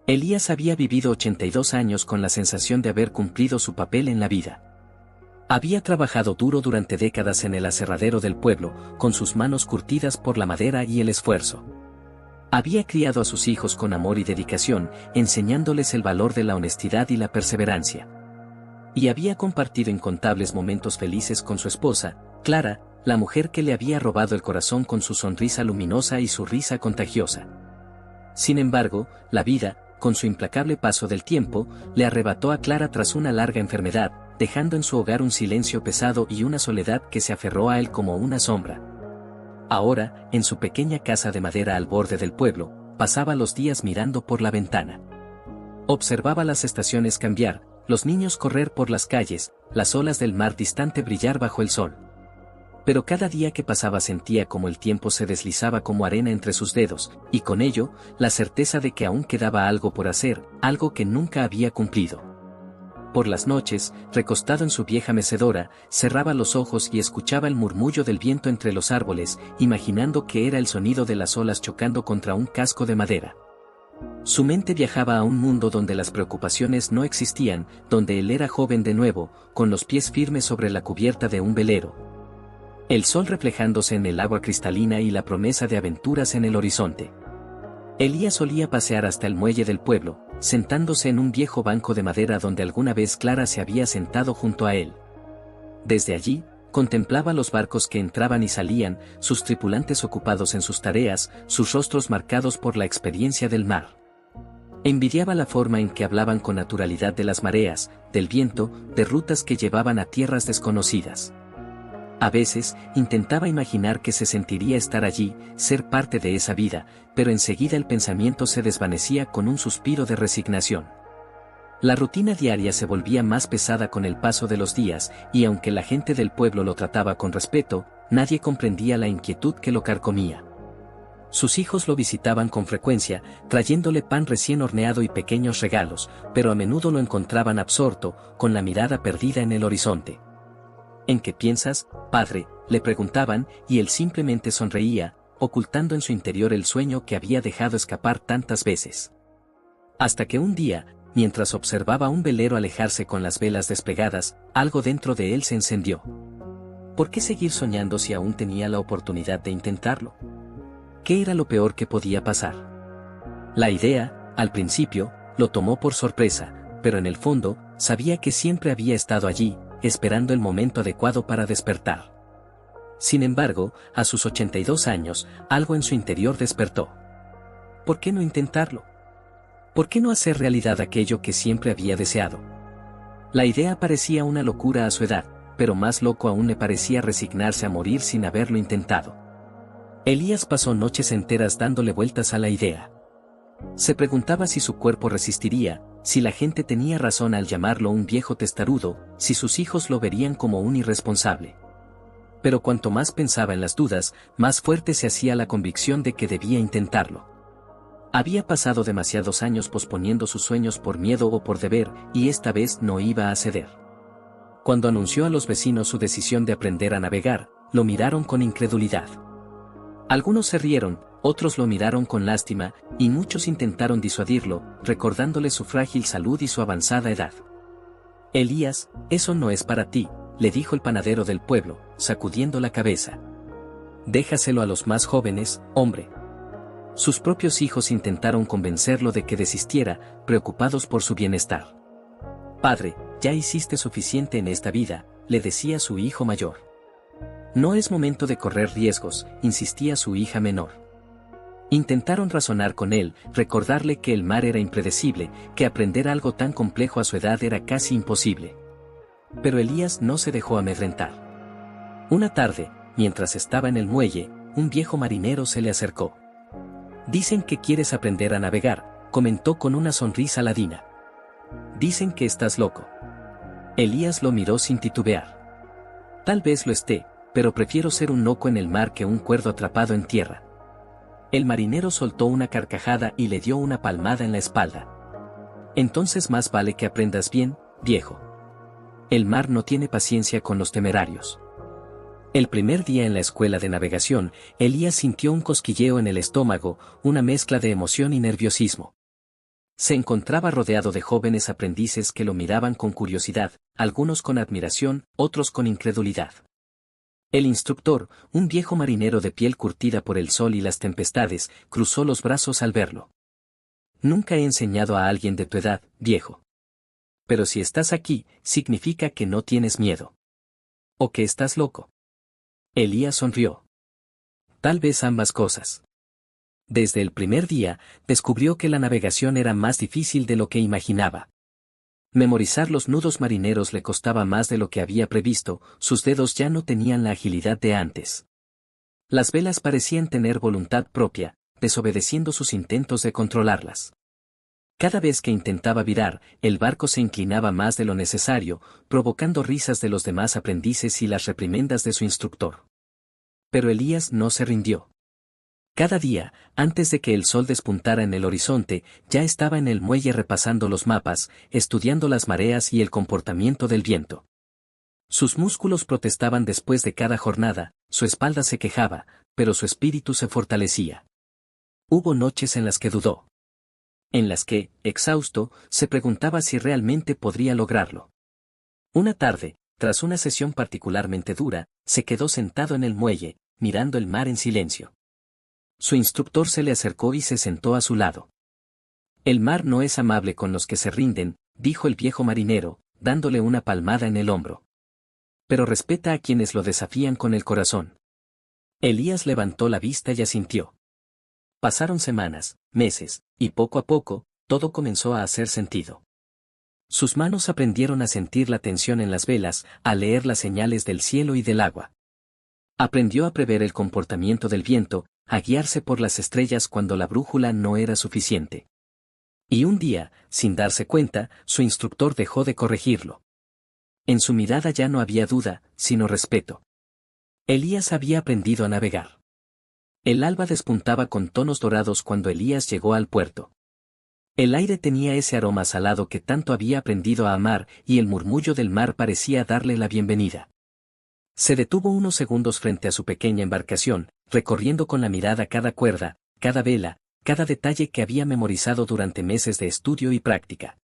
Elías había vivido 82 años con la sensación de haber cumplido su papel en la vida. Había trabajado duro durante décadas en el aserradero del pueblo, con sus manos curtidas por la madera y el esfuerzo. Había criado a sus hijos con amor y dedicación, enseñándoles el valor de la honestidad y la perseverancia. Y había compartido incontables momentos felices con su esposa, Clara, la mujer que le había robado el corazón con su sonrisa luminosa y su risa contagiosa. Sin embargo, la vida, con su implacable paso del tiempo, le arrebató a Clara tras una larga enfermedad, dejando en su hogar un silencio pesado y una soledad que se aferró a él como una sombra. Ahora, en su pequeña casa de madera al borde del pueblo, pasaba los días mirando por la ventana. Observaba las estaciones cambiar, los niños correr por las calles, las olas del mar distante brillar bajo el sol. Pero cada día que pasaba sentía como el tiempo se deslizaba como arena entre sus dedos, y con ello, la certeza de que aún quedaba algo por hacer, algo que nunca había cumplido. Por las noches, recostado en su vieja mecedora, cerraba los ojos y escuchaba el murmullo del viento entre los árboles, imaginando que era el sonido de las olas chocando contra un casco de madera. Su mente viajaba a un mundo donde las preocupaciones no existían, donde él era joven de nuevo, con los pies firmes sobre la cubierta de un velero. El sol reflejándose en el agua cristalina y la promesa de aventuras en el horizonte. Elías solía pasear hasta el muelle del pueblo, sentándose en un viejo banco de madera donde alguna vez Clara se había sentado junto a él. Desde allí, contemplaba los barcos que entraban y salían, sus tripulantes ocupados en sus tareas, sus rostros marcados por la experiencia del mar. Envidiaba la forma en que hablaban con naturalidad de las mareas, del viento, de rutas que llevaban a tierras desconocidas. A veces, intentaba imaginar que se sentiría estar allí, ser parte de esa vida, pero enseguida el pensamiento se desvanecía con un suspiro de resignación. La rutina diaria se volvía más pesada con el paso de los días, y aunque la gente del pueblo lo trataba con respeto, nadie comprendía la inquietud que lo carcomía. Sus hijos lo visitaban con frecuencia, trayéndole pan recién horneado y pequeños regalos, pero a menudo lo encontraban absorto, con la mirada perdida en el horizonte. ¿En qué piensas, padre?, le preguntaban, y él simplemente sonreía, ocultando en su interior el sueño que había dejado escapar tantas veces. Hasta que un día, mientras observaba un velero alejarse con las velas desplegadas, algo dentro de él se encendió. ¿Por qué seguir soñando si aún tenía la oportunidad de intentarlo? ¿Qué era lo peor que podía pasar? La idea, al principio, lo tomó por sorpresa, pero en el fondo, sabía que siempre había estado allí, esperando el momento adecuado para despertar. Sin embargo, a sus 82 años, algo en su interior despertó. ¿Por qué no intentarlo? ¿Por qué no hacer realidad aquello que siempre había deseado? La idea parecía una locura a su edad, pero más loco aún le parecía resignarse a morir sin haberlo intentado. Elías pasó noches enteras dándole vueltas a la idea. Se preguntaba si su cuerpo resistiría, si la gente tenía razón al llamarlo un viejo testarudo, si sus hijos lo verían como un irresponsable. Pero cuanto más pensaba en las dudas, más fuerte se hacía la convicción de que debía intentarlo. Había pasado demasiados años posponiendo sus sueños por miedo o por deber, y esta vez no iba a ceder. Cuando anunció a los vecinos su decisión de aprender a navegar, lo miraron con incredulidad. Algunos se rieron, otros lo miraron con lástima, y muchos intentaron disuadirlo, recordándole su frágil salud y su avanzada edad. Elías, eso no es para ti, le dijo el panadero del pueblo, sacudiendo la cabeza. Déjaselo a los más jóvenes, hombre. Sus propios hijos intentaron convencerlo de que desistiera, preocupados por su bienestar. Padre, ya hiciste suficiente en esta vida, le decía su hijo mayor. No es momento de correr riesgos, insistía su hija menor. Intentaron razonar con él, recordarle que el mar era impredecible, que aprender algo tan complejo a su edad era casi imposible. Pero Elías no se dejó amedrentar. Una tarde, mientras estaba en el muelle, un viejo marinero se le acercó. Dicen que quieres aprender a navegar, comentó con una sonrisa ladina. Dicen que estás loco. Elías lo miró sin titubear. Tal vez lo esté, pero prefiero ser un loco en el mar que un cuerdo atrapado en tierra. El marinero soltó una carcajada y le dio una palmada en la espalda. Entonces más vale que aprendas bien, viejo. El mar no tiene paciencia con los temerarios. El primer día en la escuela de navegación, Elías sintió un cosquilleo en el estómago, una mezcla de emoción y nerviosismo. Se encontraba rodeado de jóvenes aprendices que lo miraban con curiosidad, algunos con admiración, otros con incredulidad. El instructor, un viejo marinero de piel curtida por el sol y las tempestades, cruzó los brazos al verlo. Nunca he enseñado a alguien de tu edad, viejo. Pero si estás aquí, significa que no tienes miedo. ¿O que estás loco? Elías sonrió. Tal vez ambas cosas. Desde el primer día, descubrió que la navegación era más difícil de lo que imaginaba. Memorizar los nudos marineros le costaba más de lo que había previsto, sus dedos ya no tenían la agilidad de antes. Las velas parecían tener voluntad propia, desobedeciendo sus intentos de controlarlas. Cada vez que intentaba virar, el barco se inclinaba más de lo necesario, provocando risas de los demás aprendices y las reprimendas de su instructor. Pero Elías no se rindió. Cada día, antes de que el sol despuntara en el horizonte, ya estaba en el muelle repasando los mapas, estudiando las mareas y el comportamiento del viento. Sus músculos protestaban después de cada jornada, su espalda se quejaba, pero su espíritu se fortalecía. Hubo noches en las que dudó. En las que, exhausto, se preguntaba si realmente podría lograrlo. Una tarde, tras una sesión particularmente dura, se quedó sentado en el muelle, mirando el mar en silencio. Su instructor se le acercó y se sentó a su lado. El mar no es amable con los que se rinden, dijo el viejo marinero, dándole una palmada en el hombro. Pero respeta a quienes lo desafían con el corazón. Elías levantó la vista y asintió. Pasaron semanas, meses, y poco a poco, todo comenzó a hacer sentido. Sus manos aprendieron a sentir la tensión en las velas, a leer las señales del cielo y del agua. Aprendió a prever el comportamiento del viento, a guiarse por las estrellas cuando la brújula no era suficiente. Y un día, sin darse cuenta, su instructor dejó de corregirlo. En su mirada ya no había duda, sino respeto. Elías había aprendido a navegar. El alba despuntaba con tonos dorados cuando Elías llegó al puerto. El aire tenía ese aroma salado que tanto había aprendido a amar y el murmullo del mar parecía darle la bienvenida. Se detuvo unos segundos frente a su pequeña embarcación, recorriendo con la mirada cada cuerda, cada vela, cada detalle que había memorizado durante meses de estudio y práctica.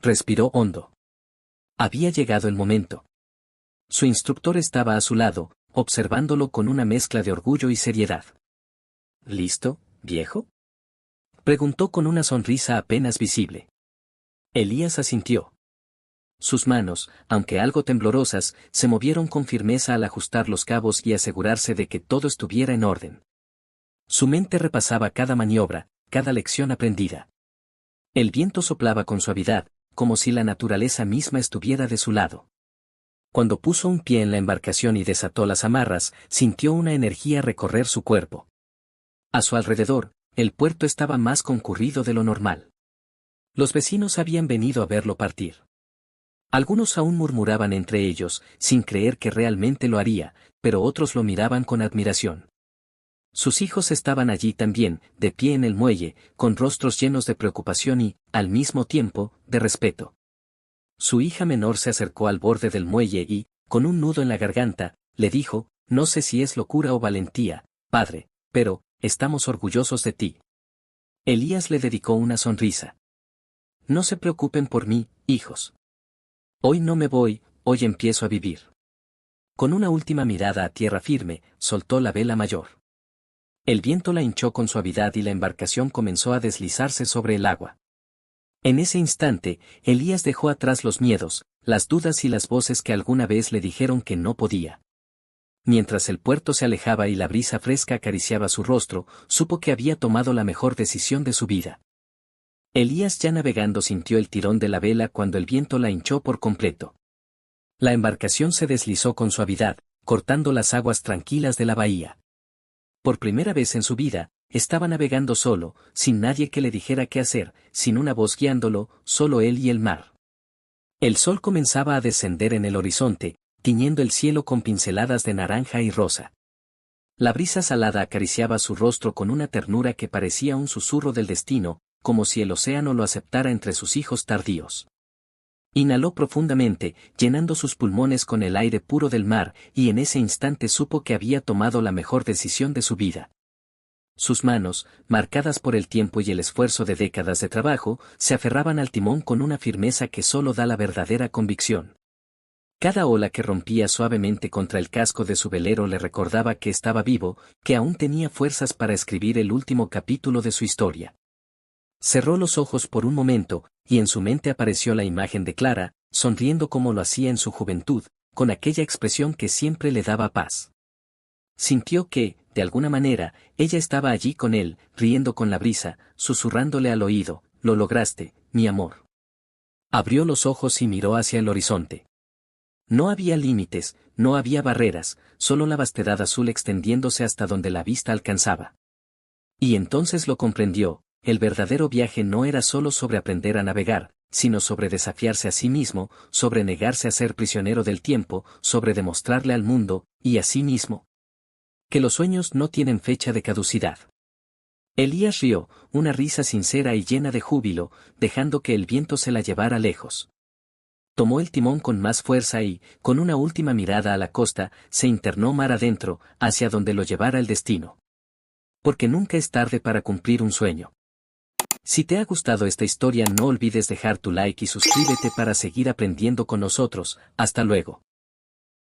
Respiró hondo. Había llegado el momento. Su instructor estaba a su lado, observándolo con una mezcla de orgullo y seriedad. ¿Listo, viejo?, preguntó con una sonrisa apenas visible. Elías asintió. Sus manos, aunque algo temblorosas, se movieron con firmeza al ajustar los cabos y asegurarse de que todo estuviera en orden. Su mente repasaba cada maniobra, cada lección aprendida. El viento soplaba con suavidad, como si la naturaleza misma estuviera de su lado. Cuando puso un pie en la embarcación y desató las amarras, sintió una energía recorrer su cuerpo. A su alrededor, el puerto estaba más concurrido de lo normal. Los vecinos habían venido a verlo partir. Algunos aún murmuraban entre ellos, sin creer que realmente lo haría, pero otros lo miraban con admiración. Sus hijos estaban allí también, de pie en el muelle, con rostros llenos de preocupación y, al mismo tiempo, de respeto. Su hija menor se acercó al borde del muelle y, con un nudo en la garganta, le dijo, «No sé si es locura o valentía, padre, pero, estamos orgullosos de ti». Elías le dedicó una sonrisa. «No se preocupen por mí, hijos. Hoy no me voy, hoy empiezo a vivir». Con una última mirada a tierra firme, soltó la vela mayor. El viento la hinchó con suavidad y la embarcación comenzó a deslizarse sobre el agua. En ese instante, Elías dejó atrás los miedos, las dudas y las voces que alguna vez le dijeron que no podía. Mientras el puerto se alejaba y la brisa fresca acariciaba su rostro, supo que había tomado la mejor decisión de su vida. Elías, ya navegando, sintió el tirón de la vela cuando el viento la hinchó por completo. La embarcación se deslizó con suavidad, cortando las aguas tranquilas de la bahía. Por primera vez en su vida, estaba navegando solo, sin nadie que le dijera qué hacer, sin una voz guiándolo, solo él y el mar. El sol comenzaba a descender en el horizonte, tiñendo el cielo con pinceladas de naranja y rosa. La brisa salada acariciaba su rostro con una ternura que parecía un susurro del destino, como si el océano lo aceptara entre sus hijos tardíos. Inhaló profundamente, llenando sus pulmones con el aire puro del mar, y en ese instante supo que había tomado la mejor decisión de su vida. Sus manos, marcadas por el tiempo y el esfuerzo de décadas de trabajo, se aferraban al timón con una firmeza que solo da la verdadera convicción. Cada ola que rompía suavemente contra el casco de su velero le recordaba que estaba vivo, que aún tenía fuerzas para escribir el último capítulo de su historia. Cerró los ojos por un momento, y en su mente apareció la imagen de Clara, sonriendo como lo hacía en su juventud, con aquella expresión que siempre le daba paz. Sintió que, de alguna manera, ella estaba allí con él, riendo con la brisa, susurrándole al oído, «Lo lograste, mi amor». Abrió los ojos y miró hacia el horizonte. No había límites, no había barreras, solo la vastedad azul extendiéndose hasta donde la vista alcanzaba. Y entonces lo comprendió, el verdadero viaje no era solo sobre aprender a navegar, sino sobre desafiarse a sí mismo, sobre negarse a ser prisionero del tiempo, sobre demostrarle al mundo, y a sí mismo, que los sueños no tienen fecha de caducidad. Elías rió, una risa sincera y llena de júbilo, dejando que el viento se la llevara lejos. Tomó el timón con más fuerza y, con una última mirada a la costa, se internó mar adentro, hacia donde lo llevara el destino. Porque nunca es tarde para cumplir un sueño. Si te ha gustado esta historia, no olvides dejar tu like y suscríbete para seguir aprendiendo con nosotros. Hasta luego.